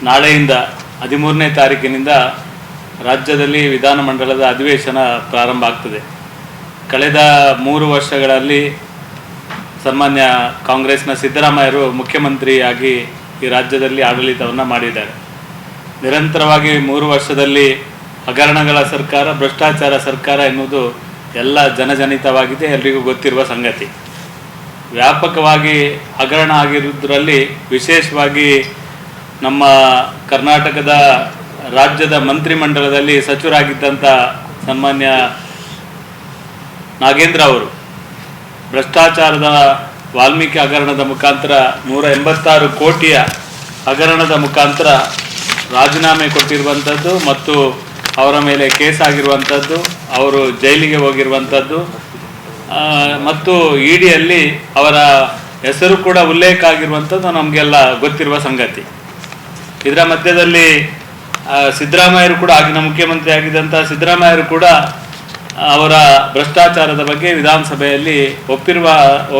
ನಾಳೆಯಿಂದ 13ನೇ ತಾರೀಕಿನಿಂದ ರಾಜ್ಯದಲ್ಲಿ ವಿಧಾನಮಂಡಲದ ಅಧಿವೇಶನ ಪ್ರಾರಂಭ ಆಗ್ತದೆ. ಕಳೆದ 3 ವರ್ಷಗಳಲ್ಲಿ ಸನ್ಮಾನ್ಯ ಕಾಂಗ್ರೆಸ್ನ ಸಿದ್ದರಾಮಯ್ಯರು ಮುಖ್ಯಮಂತ್ರಿಯಾಗಿ ಈ ರಾಜ್ಯದಲ್ಲಿ ಆಡಳಿತವನ್ನು ಮಾಡಿದ್ದಾರೆ. ನಿರಂತರವಾಗಿ 3 ವರ್ಷದಲ್ಲಿ ಹಗರಣಗಳ ಸರ್ಕಾರ, ಭ್ರಷ್ಟಾಚಾರ ಸರ್ಕಾರ ಎನ್ನುವುದು ಎಲ್ಲ ಜನಜನಿತವಾಗಿದೆ, ಎಲ್ರಿಗೂ ಗೊತ್ತಿರುವ ಸಂಗತಿ. ವ್ಯಾಪಕವಾಗಿ ಹಗರಣ ಆಗಿರುವುದರಲ್ಲಿ ವಿಶೇಷವಾಗಿ ನಮ್ಮ ಕರ್ನಾಟಕದ ರಾಜ್ಯದ ಮಂತ್ರಿಮಂಡಲದಲ್ಲಿ ಸಚಿವರಾಗಿದ್ದಂಥ ಸನ್ಮಾನ್ಯ ನಾಗೇಂದ್ರ ಅವರು ಭ್ರಷ್ಟಾಚಾರದ ವಾಲ್ಮೀಕಿ ಹಗರಣದ ಮುಖಾಂತರ 186 ಕೋಟಿಯ ಹಗರಣದ ಮುಖಾಂತರ ರಾಜೀನಾಮೆ ಕೊಟ್ಟಿರುವಂಥದ್ದು ಮತ್ತು ಅವರ ಮೇಲೆ ಕೇಸ್ ಆಗಿರುವಂಥದ್ದು, ಅವರು ಜೈಲಿಗೆ ಹೋಗಿರುವಂಥದ್ದು ಮತ್ತು ಇಡಿಯಲ್ಲಿ ಅವರ ಹೆಸರು ಕೂಡ ಉಲ್ಲೇಖ ಆಗಿರುವಂಥದ್ದು ನಮಗೆಲ್ಲ ಗೊತ್ತಿರುವ ಸಂಗತಿ. ಇದರ ಮಧ್ಯದಲ್ಲಿ ಸಿದ್ದರಾಮಯ್ಯರು ಕೂಡ, ಆಗಿನ ಮುಖ್ಯಮಂತ್ರಿ ಆಗಿದ್ದಂಥ ಸಿದ್ದರಾಮಯ್ಯರು ಕೂಡ ಅವರ ಭ್ರಷ್ಟಾಚಾರದ ಬಗ್ಗೆ ವಿಧಾನಸಭೆಯಲ್ಲಿ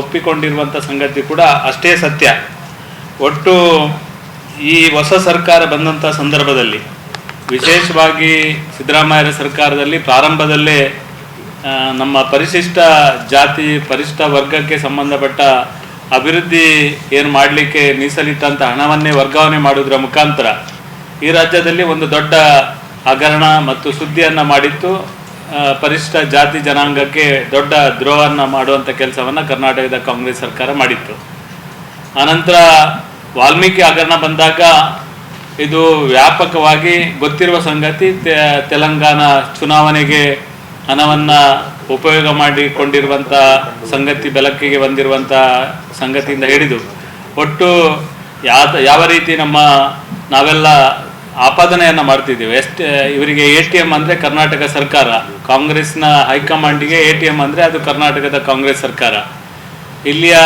ಒಪ್ಪಿಕೊಂಡಿರುವಂಥ ಸಂಗತಿ ಕೂಡ ಅಷ್ಟೇ ಸತ್ಯ. ಒಟ್ಟು ಈ ಹೊಸ ಸರ್ಕಾರ ಬಂದಂಥ ಸಂದರ್ಭದಲ್ಲಿ ವಿಶೇಷವಾಗಿ ಸಿದ್ದರಾಮಯ್ಯರ ಸರ್ಕಾರದಲ್ಲಿ ಪ್ರಾರಂಭದಲ್ಲೇ ನಮ್ಮ ಪರಿಶಿಷ್ಟ ಜಾತಿ, ಪರಿಶಿಷ್ಟ ವರ್ಗಕ್ಕೆ ಸಂಬಂಧಪಟ್ಟ ಅಭಿವೃದ್ಧಿ ಏನು ಮಾಡಲಿಕ್ಕೆ ಮೀಸಲಿಟ್ಟಂಥ ಹಣವನ್ನೇ ವರ್ಗಾವಣೆ ಮಾಡುವುದರ ಮುಖಾಂತರ ಈ ರಾಜ್ಯದಲ್ಲಿ ಒಂದು ದೊಡ್ಡ ಹಗರಣ ಮತ್ತು ಸುದ್ದಿಯನ್ನು ಮಾಡಿತ್ತು. ಪರಿಶಿಷ್ಟ ಜಾತಿ ಜನಾಂಗಕ್ಕೆ ದೊಡ್ಡ ದ್ರೋಹವನ್ನು ಮಾಡುವಂಥ ಕೆಲಸವನ್ನು ಕರ್ನಾಟಕದ ಕಾಂಗ್ರೆಸ್ ಸರ್ಕಾರ ಮಾಡಿತ್ತು. ಆನಂತರ ವಾಲ್ಮೀಕಿ ಹಗರಣ ಬಂದಾಗ ಇದು ವ್ಯಾಪಕವಾಗಿ ಗೊತ್ತಿರುವ ಸಂಗತಿ. ತೆಲಂಗಾಣ ಚುನಾವಣೆಗೆ ಹಣವನ್ನು ಉಪಯೋಗ ಮಾಡಿಕೊಂಡಿರುವಂಥ ಸಂಗತಿ ಬೆಳಕಿಗೆ ಬಂದಿರುವಂಥ ಸಂಗತಿಯಿಂದ ಹಿಡಿದು ಒಟ್ಟು ಯಾವ ರೀತಿ ನಾವೆಲ್ಲ ಆಪಾದನೆಯನ್ನು ಮಾಡ್ತಿದ್ದೀವಿ. ಇವರಿಗೆ ATM ಅಂದರೆ ಕರ್ನಾಟಕ ಸರ್ಕಾರ, ಕಾಂಗ್ರೆಸ್ನ ಹೈಕಮಾಂಡಿಗೆ ATM ಅಂದರೆ ಅದು ಕರ್ನಾಟಕದ ಕಾಂಗ್ರೆಸ್ ಸರ್ಕಾರ. ಇಲ್ಲಿಯ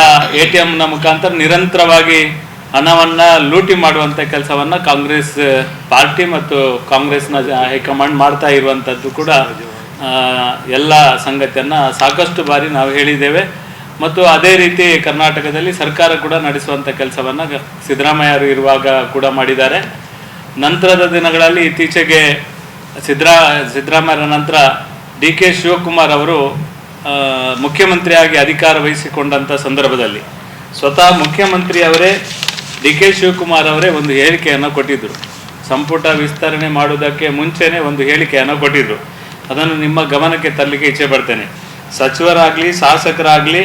ATMನ ಮುಖಾಂತರ ನಿರಂತರವಾಗಿ ಹಣವನ್ನು ಲೂಟಿ ಮಾಡುವಂಥ ಕೆಲಸವನ್ನು ಕಾಂಗ್ರೆಸ್ ಪಾರ್ಟಿ ಮತ್ತು ಕಾಂಗ್ರೆಸ್ನ ಹೈಕಮಾಂಡ್ ಮಾಡ್ತಾ ಇರುವಂಥದ್ದು ಕೂಡ ಎಲ್ಲ ಸಂಗತಿಯನ್ನು ಸಾಕಷ್ಟು ಬಾರಿ ನಾವು ಹೇಳಿದ್ದೇವೆ. ಮತ್ತು ಅದೇ ರೀತಿ ಕರ್ನಾಟಕದಲ್ಲಿ ಸರ್ಕಾರ ಕೂಡ ನಡೆಸುವಂಥ ಕೆಲಸವನ್ನು ಸಿದ್ದರಾಮಯ್ಯರು ಇರುವಾಗ ಕೂಡ ಮಾಡಿದ್ದಾರೆ. ನಂತರದ ದಿನಗಳಲ್ಲಿ ಇತ್ತೀಚೆಗೆ ಸಿದ್ದರಾಮಯ್ಯರ ನಂತರ DK ಶಿವಕುಮಾರ್ ಅವರು ಮುಖ್ಯಮಂತ್ರಿಯಾಗಿ ಅಧಿಕಾರ ವಹಿಸಿಕೊಂಡಂಥ ಸಂದರ್ಭದಲ್ಲಿ ಸ್ವತಃ ಮುಖ್ಯಮಂತ್ರಿಯವರೇ DK ಶಿವಕುಮಾರ್ ಅವರೇ ಒಂದು ಹೇಳಿಕೆಯನ್ನು ಕೊಟ್ಟಿದ್ದರು. ಸಂಪುಟ ವಿಸ್ತರಣೆ ಮಾಡುವುದಕ್ಕೆ ಮುಂಚೆನೇ ಒಂದು ಹೇಳಿಕೆಯನ್ನು ಕೊಟ್ಟಿದ್ದರು. ಅದನ್ನು ನಿಮ್ಮ ಗಮನಕ್ಕೆ ತರಲಿಕ್ಕೆ ಇಚ್ಛೆ ಪಡ್ತೇನೆ. ಸಚಿವರಾಗಲಿ ಶಾಸಕರಾಗಲಿ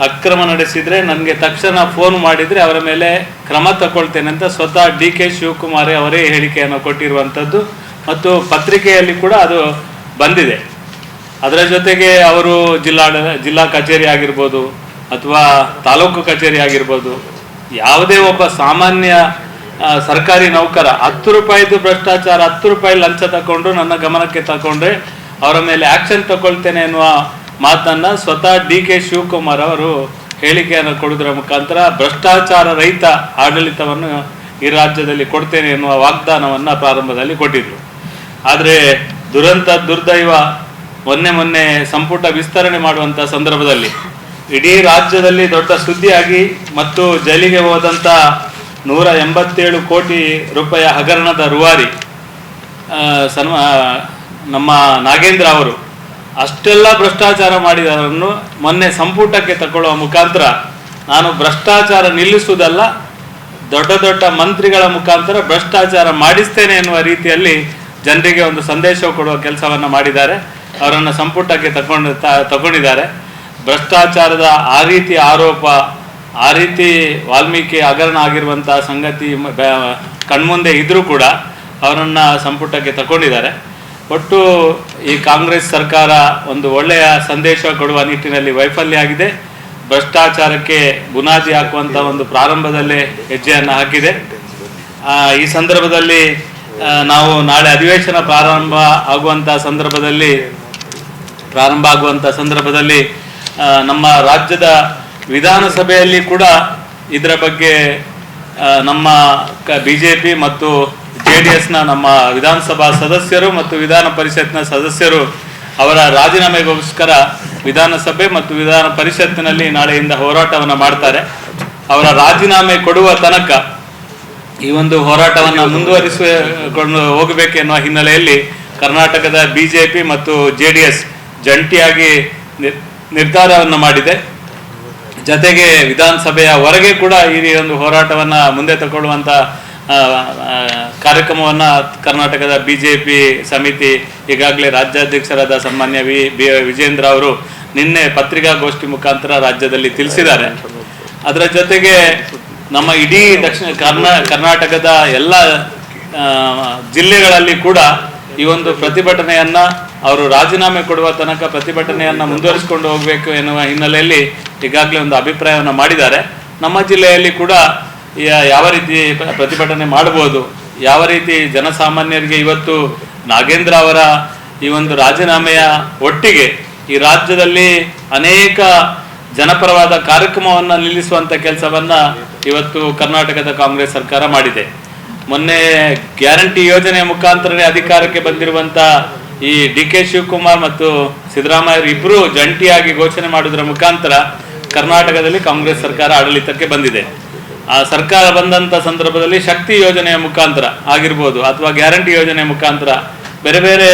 ಅಕ್ರಮ ನಡೆಸಿದರೆ ನನಗೆ ತಕ್ಷಣ ಫೋನ್ ಮಾಡಿದರೆ ಅವರ ಮೇಲೆ ಕ್ರಮ ತಗೊಳ್ತೇನೆ ಅಂತ ಸ್ವತಃ DK ಶಿವಕುಮಾರ್ ಅವರೇ ಹೇಳಿಕೆಯನ್ನು ಕೊಟ್ಟಿರುವಂಥದ್ದು ಮತ್ತು ಪತ್ರಿಕೆಯಲ್ಲಿ ಕೂಡ ಅದು ಬಂದಿದೆ. ಅದರ ಜೊತೆಗೆ ಅವರು ಜಿಲ್ಲಾ ಕಚೇರಿ ಆಗಿರ್ಬೋದು ಅಥವಾ ತಾಲೂಕು ಕಚೇರಿ ಆಗಿರ್ಬೋದು, ಯಾವುದೇ ಒಬ್ಬ ಸಾಮಾನ್ಯ ಸರ್ಕಾರಿ ನೌಕರ 10 ರೂಪಾಯಿದು ಭ್ರಷ್ಟಾಚಾರ, 10 ರೂಪಾಯಿ ಲಂಚ ತಗೊಂಡು ನನ್ನ ಗಮನಕ್ಕೆ ತಗೊಂಡ್ರೆ ಅವರ ಮೇಲೆ ಆ್ಯಕ್ಷನ್ ತಗೊಳ್ತೇನೆ ಎನ್ನುವ ಮಾತನ್ನು ಸ್ವತಃ DK ಶಿವಕುಮಾರ್ ಅವರು ಹೇಳಿಕೆಯನ್ನು ಕೊಡುವುದರ ಮುಖಾಂತರ ಭ್ರಷ್ಟಾಚಾರ ರಹಿತ ಆಡಳಿತವನ್ನು ಈ ರಾಜ್ಯದಲ್ಲಿ ಕೊಡ್ತೇನೆ ಎನ್ನುವ ವಾಗ್ದಾನವನ್ನು ಪ್ರಾರಂಭದಲ್ಲಿ ಕೊಟ್ಟಿದ್ದರು. ಆದರೆ ದುರ್ದೈವ ಮೊನ್ನೆ ಸಂಪುಟ ವಿಸ್ತರಣೆ ಮಾಡುವಂಥ ಸಂದರ್ಭದಲ್ಲಿ ಇಡೀ ರಾಜ್ಯದಲ್ಲಿ ದೊಡ್ಡ ಸುದ್ದಿಯಾಗಿ ಮತ್ತು ಜೈಲಿಗೆ ಹೋದಂಥ 187 ಕೋಟಿ ರೂಪಾಯಿ ಹಗರಣದ ರೂವಾರಿ ನಮ್ಮ ನಾಗೇಂದ್ರ ಅವರು ಅಷ್ಟೆಲ್ಲ ಭ್ರಷ್ಟಾಚಾರ ಮಾಡಿದವರನ್ನು ಮೊನ್ನೆ ಸಂಪುಟಕ್ಕೆ ತಗೊಳ್ಳುವ ಮುಖಾಂತರ ನಾನು ಭ್ರಷ್ಟಾಚಾರ ನಿಲ್ಲಿಸುವುದಲ್ಲ, ದೊಡ್ಡ ಮಂತ್ರಿಗಳ ಮುಖಾಂತರ ಭ್ರಷ್ಟಾಚಾರ ಮಾಡಿಸ್ತೇನೆ ಎನ್ನುವ ರೀತಿಯಲ್ಲಿ ಜನರಿಗೆ ಒಂದು ಸಂದೇಶ ಕೊಡುವ ಕೆಲಸವನ್ನು ಮಾಡಿದ್ದಾರೆ. ಅವರನ್ನು ಸಂಪುಟಕ್ಕೆ ತಗೊಂಡಿದ್ದಾರೆ. ಭ್ರಷ್ಟಾಚಾರದ ಆ ರೀತಿ ಆರೋಪ, ಆ ರೀತಿ ವಾಲ್ಮೀಕಿ ಹಗರಣ ಆಗಿರುವಂಥ ಸಂಗತಿ ಕಣ್ಮುಂದೆ ಇದ್ರೂ ಕೂಡ ಅವರನ್ನು ಸಂಪುಟಕ್ಕೆ ತಗೊಂಡಿದ್ದಾರೆ. ಒಟ್ಟು ಈ ಕಾಂಗ್ರೆಸ್ ಸರ್ಕಾರ ಒಂದು ಒಳ್ಳೆಯ ಸಂದೇಶ ಕೊಡುವ ನಿಟ್ಟಿನಲ್ಲಿ ವೈಫಲ್ಯ ಆಗಿದೆ. ಭ್ರಷ್ಟಾಚಾರಕ್ಕೆ ಬುನಾದಿ ಹಾಕುವಂಥ ಒಂದು ಪ್ರಾರಂಭದಲ್ಲೇ ಹೆಜ್ಜೆಯನ್ನು ಹಾಕಿದೆ. ಈ ಸಂದರ್ಭದಲ್ಲಿ ನಾವು ನಾಳೆ ಅಧಿವೇಶನ ಪ್ರಾರಂಭ ಆಗುವಂಥ ಸಂದರ್ಭದಲ್ಲಿ ನಮ್ಮ ರಾಜ್ಯದ ವಿಧಾನಸಭೆಯಲ್ಲಿ ಕೂಡ ಇದರ ಬಗ್ಗೆ ನಮ್ಮ BJP ಮತ್ತು JDSನ ನಮ್ಮ ವಿಧಾನಸಭಾ ಸದಸ್ಯರು ಮತ್ತು ವಿಧಾನ ಪರಿಷತ್ನ ಸದಸ್ಯರು ಅವರ ರಾಜೀನಾಮೆಗೋಸ್ಕರ ವಿಧಾನಸಭೆ ಮತ್ತು ವಿಧಾನ ಪರಿಷತ್ತಿನಲ್ಲಿ ನಾಳೆಯಿಂದ ಹೋರಾಟವನ್ನು ಮಾಡ್ತಾರೆ. ಅವರ ರಾಜೀನಾಮೆ ಕೊಡುವ ತನಕ ಈ ಒಂದು ಹೋರಾಟವನ್ನು ಮುಂದುವರಿಸಿಕೊಂಡು ಹೋಗಬೇಕೆನ್ನುವ ಹಿನ್ನೆಲೆಯಲ್ಲಿ ಕರ್ನಾಟಕದ ಬಿಜೆಪಿ ಮತ್ತು JDS ಜಂಟಿಯಾಗಿ ನಿರ್ಧಾರವನ್ನು ಮಾಡಿದೆ. ಜೊತೆಗೆ ವಿಧಾನಸಭೆಯ ಹೊರಗೆ ಕೂಡ ಈ ಒಂದು ಹೋರಾಟವನ್ನು ಮುಂದೆ ತಗೊಳ್ಳುವಂಥ ಕಾರ್ಯಕ್ರಮವನ್ನು ಕರ್ನಾಟಕದ ಬಿಜೆಪಿ ಸಮಿತಿ ಈಗಾಗಲೇ ರಾಜ್ಯಾಧ್ಯಕ್ಷರಾದ ಸನ್ಮಾನ್ಯ ವಿಜೇಂದ್ರ ಅವರು ನಿನ್ನೆ ಪತ್ರಿಕಾಗೋಷ್ಠಿ ಮುಖಾಂತರ ರಾಜ್ಯದಲ್ಲಿ ತಿಳಿಸಿದ್ದಾರೆ. ಅದರ ಜೊತೆಗೆ ನಮ್ಮ ಇಡೀ ದಕ್ಷಿಣ ಕರ್ನಾಟಕದ ಎಲ್ಲ ಜಿಲ್ಲೆಗಳಲ್ಲಿ ಕೂಡ ಈ ಒಂದು ಪ್ರತಿಭಟನೆಯನ್ನು ಅವರು ರಾಜೀನಾಮೆ ಕೊಡುವ ತನಕ ಪ್ರತಿಭಟನೆಯನ್ನು ಮುಂದುವರಿಸಿಕೊಂಡು ಹೋಗಬೇಕು ಎನ್ನುವ ಹಿನ್ನೆಲೆಯಲ್ಲಿ ಈಗಾಗಲೇ ಒಂದು ಅಭಿಪ್ರಾಯವನ್ನು ಮಾಡಿದ್ದಾರೆ. ನಮ್ಮ ಜಿಲ್ಲೆಯಲ್ಲಿ ಕೂಡ ಯಾವ ರೀತಿ ಪ್ರತಿಭಟನೆ ಮಾಡಬಹುದು, ಯಾವ ರೀತಿ ಜನಸಾಮಾನ್ಯರಿಗೆ ಇವತ್ತು ನಾಗೇಂದ್ರ ಅವರ ಈ ಒಂದು ರಾಜೀನಾಮೆಯ ಒಟ್ಟಿಗೆ ಈ ರಾಜ್ಯದಲ್ಲಿ ಅನೇಕ ಜನಪರವಾದ ಕಾರ್ಯಕ್ರಮವನ್ನು ನಿಲ್ಲಿಸುವಂಥ ಕೆಲಸವನ್ನು ಇವತ್ತು ಕರ್ನಾಟಕದ ಕಾಂಗ್ರೆಸ್ ಸರ್ಕಾರ ಮಾಡಿದೆ. ಮೊನ್ನೆ ಗ್ಯಾರಂಟಿ ಯೋಜನೆಯ ಮುಖಾಂತರನೇ ಅಧಿಕಾರಕ್ಕೆ ಬಂದಿರುವಂಥ ಈ DK ಶಿವಕುಮಾರ್ ಮತ್ತು ಸಿದ್ದರಾಮಯ್ಯ ಇಬ್ಬರು ಜಂಟಿಯಾಗಿ ಘೋಷಣೆ ಮಾಡುವುದರ ಮುಖಾಂತರ ಕರ್ನಾಟಕದಲ್ಲಿ ಕಾಂಗ್ರೆಸ್ ಸರ್ಕಾರ ಆಡಳಿತಕ್ಕೆ ಬಂದಿದೆ. ಆ ಸರ್ಕಾರ ಬಂದಂಥ ಸಂದರ್ಭದಲ್ಲಿ ಶಕ್ತಿ ಯೋಜನೆಯ ಮುಖಾಂತರ ಆಗಿರ್ಬೋದು ಅಥವಾ ಗ್ಯಾರಂಟಿ ಯೋಜನೆಯ ಮುಖಾಂತರ ಬೇರೆ ಬೇರೆ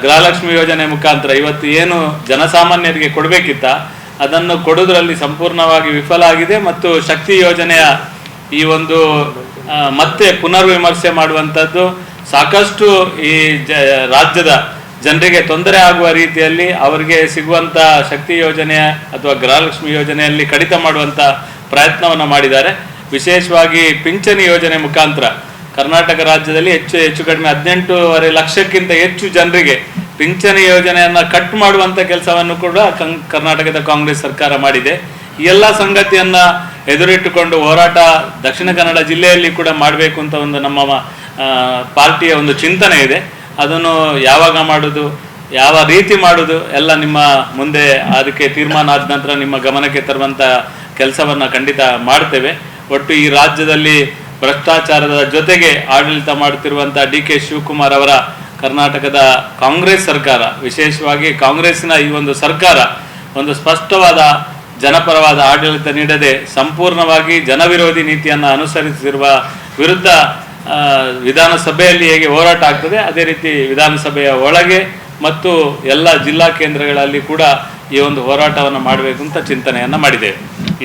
ಗೃಹಲಕ್ಷ್ಮಿ ಯೋಜನೆ ಮುಖಾಂತರ ಇವತ್ತು ಏನು ಜನಸಾಮಾನ್ಯರಿಗೆ ಕೊಡಬೇಕಿತ್ತ ಅದನ್ನು ಕೊಡೋದ್ರಲ್ಲಿ ಸಂಪೂರ್ಣವಾಗಿ ವಿಫಲ ಆಗಿದೆ. ಮತ್ತು ಶಕ್ತಿ ಯೋಜನೆಯ ಈ ಒಂದು ಮತ್ತೆ ಪುನರ್ವಿಮರ್ಶೆ ಮಾಡುವಂಥದ್ದು ಸಾಕಷ್ಟು ಈ ರಾಜ್ಯದ ಜನರಿಗೆ ತೊಂದರೆ ಆಗುವ ರೀತಿಯಲ್ಲಿ ಅವರಿಗೆ ಸಿಗುವಂಥ ಶಕ್ತಿ ಯೋಜನೆ ಅಥವಾ ಗೃಹಲಕ್ಷ್ಮಿ ಯೋಜನೆಯಲ್ಲಿ ಕಡಿತ ಮಾಡುವಂಥ ಪ್ರಯತ್ನವನ್ನು ಮಾಡಿದ್ದಾರೆ. ವಿಶೇಷವಾಗಿ ಪಿಂಚಣಿ ಯೋಜನೆ ಮುಖಾಂತರ ಕರ್ನಾಟಕ ರಾಜ್ಯದಲ್ಲಿ ಹೆಚ್ಚು ಕಡಿಮೆ 18.5 ಲಕ್ಷಕ್ಕಿಂತ ಹೆಚ್ಚು ಜನರಿಗೆ ಪಿಂಚಣಿ ಯೋಜನೆಯನ್ನು ಕಟ್ ಮಾಡುವಂಥ ಕೆಲಸವನ್ನು ಕೂಡ ಕರ್ನಾಟಕದ ಕಾಂಗ್ರೆಸ್ ಸರ್ಕಾರ ಮಾಡಿದೆ. ಈ ಎಲ್ಲ ಸಂಗತಿಯನ್ನು ಎದುರಿಟ್ಟುಕೊಂಡು ಹೋರಾಟ ದಕ್ಷಿಣ ಕನ್ನಡ ಜಿಲ್ಲೆಯಲ್ಲಿ ಕೂಡ ಮಾಡಬೇಕು ಅಂತ ಒಂದು ನಮ್ಮ ಪಾರ್ಟಿಯ ಒಂದು ಚಿಂತನೆ ಇದೆ. ಅದನ್ನು ಯಾವಾಗ ಮಾಡೋದು, ಯಾವ ರೀತಿ ಮಾಡೋದು ಎಲ್ಲ ನಿಮ್ಮ ಮುಂದೆ ಅದಕ್ಕೆ ತೀರ್ಮಾನ ಆದ ನಂತರ ನಿಮ್ಮ ಗಮನಕ್ಕೆ ತರುವಂಥ ಕೆಲಸವನ್ನು ಖಂಡಿತ ಮಾಡ್ತೇವೆ. ಒಟ್ಟು ಈ ರಾಜ್ಯದಲ್ಲಿ ಭ್ರಷ್ಟಾಚಾರದ ಜೊತೆಗೆ ಆಡಳಿತ ಮಾಡುತ್ತಿರುವಂಥ DK ಶಿವಕುಮಾರ್ ಅವರ ಕರ್ನಾಟಕದ ಕಾಂಗ್ರೆಸ್ ಸರ್ಕಾರ, ವಿಶೇಷವಾಗಿ ಕಾಂಗ್ರೆಸ್ಸಿನ ಈ ಒಂದು ಸರ್ಕಾರ ಒಂದು ಸ್ಪಷ್ಟವಾದ ಜನಪರವಾದ ಆಡಳಿತ ನೀಡದೆ ಸಂಪೂರ್ಣವಾಗಿ ಜನವಿರೋಧಿ ನೀತಿಯನ್ನು ಅನುಸರಿಸಿರುವ ವಿರುದ್ಧ ವಿಧಾನಸಭೆಯಲ್ಲಿ ಹೇಗೆ ಹೋರಾಟ ಆಗ್ತದೆ ಅದೇ ರೀತಿ ವಿಧಾನಸಭೆಯ ಒಳಗೆ ಮತ್ತು ಎಲ್ಲ ಜಿಲ್ಲಾ ಕೇಂದ್ರಗಳಲ್ಲಿ ಕೂಡ ಈ ಒಂದು ಹೋರಾಟವನ್ನು ಮಾಡಬೇಕು ಅಂತ ಚಿಂತನೆಯನ್ನು ಮಾಡಿದ್ದೇವೆ.